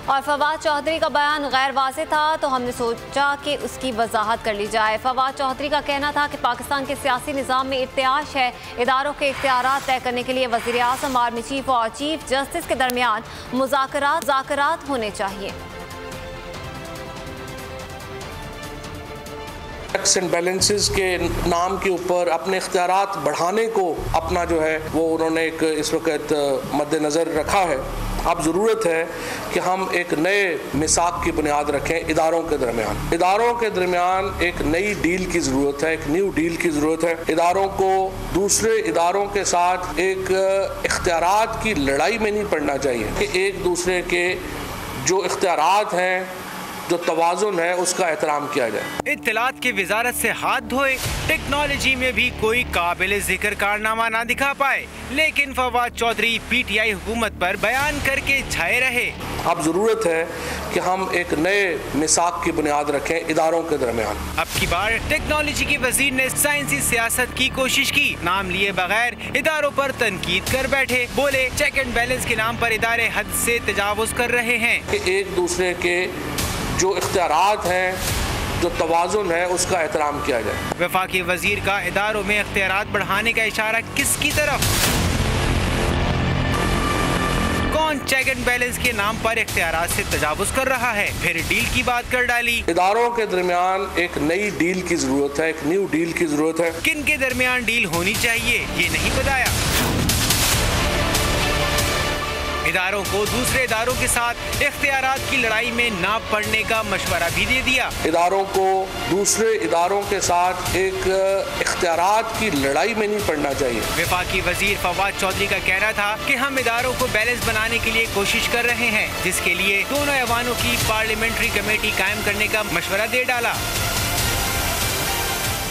اور فواد چودھری کا بیان غیر واضح تھا تو ہم نے سوچا کہ اس کی وضاحت کر لی جائے۔ فواد چودھری کا کہنا تھا کہ پاکستان کے سیاسی نظام میں ارتعاش ہے، اداروں کے اختیارات طے کرنے کے لیے وزیر اعظم، آرمی چیف اور چیف جسٹس کے درمیان مذاکرات ہونے چاہیے۔ چیکس اینڈ بیلنسز کے نام کے اوپر اپنے اختیارات بڑھانے کو اپنا جو ہے وہ انہوں نے ایک اس وقت مد نظر رکھا ہے۔ اب ضرورت ہے کہ ہم ایک نئے میثاق کی بنیاد رکھیں اداروں کے درمیان ایک نئی ڈیل کی ضرورت ہے، ایک نیو ڈیل کی ضرورت ہے۔ اداروں کو دوسرے اداروں کے ساتھ ایک اختیارات کی لڑائی میں نہیں پڑنا چاہیے کہ ایک دوسرے کے جو اختیارات ہیں، جو توازن ہے، اس کا احترام کیا جائے۔ اطلاعات کی وزارت سے ہاتھ دھوئے، ٹیکنالوجی میں بھی کوئی قابل ذکر کارنامہ نہ دکھا پائے، لیکن Fawad Chaudhry P T I حکومت پر بیان کر کے چھائے رہے۔ اب ضرورت ہے کہ ہم ایک نئے میثاق کی بنیاد رکھیں اداروں کے درمیان۔ اب کی بار ٹیکنالوجی کے وزیر نے سائنسی سیاست کی کوشش کی، نام لیے بغیر اداروں پر تنقید کر بیٹھے، بولے چیک اینڈ بیلنس کے نام پر ادارے حد سے تجاوز کر رہے ہیں کہ ایک دوسرے کے جو اختیارات ہیں، جو توازن ہے، اس کا احترام کیا جائے۔ وفاقی وزیر کا اداروں میں اختیارات بڑھانے کا اشارہ کس کی طرف؟ کون چیک اینڈ بیلنس کے نام پر اختیارات سے تجاوز کر رہا ہے؟ پھر ڈیل کی بات کر ڈالی۔ اداروں کے درمیان ایک نئی ڈیل کی ضرورت ہے، ایک نیو ڈیل کی ضرورت ہے۔ کن کے درمیان ڈیل ہونی چاہیے یہ نہیں بتایا۔ اداروں کو دوسرے اداروں کے ساتھ اختیارات کی لڑائی میں نہ پڑنے کا مشورہ بھی دے دیا۔ اداروں کو دوسرے اداروں کے ساتھ ایک اختیارات کی لڑائی میں نہیں پڑنا چاہیے۔ وفاقی وزیر فواد چودھری کا کہنا تھا کہ ہم اداروں کو بیلنس بنانے کے لیے کوشش کر رہے ہیں، جس کے لیے دونوں ایوانوں کی پارلیمنٹری کمیٹی قائم کرنے کا مشورہ دے ڈالا۔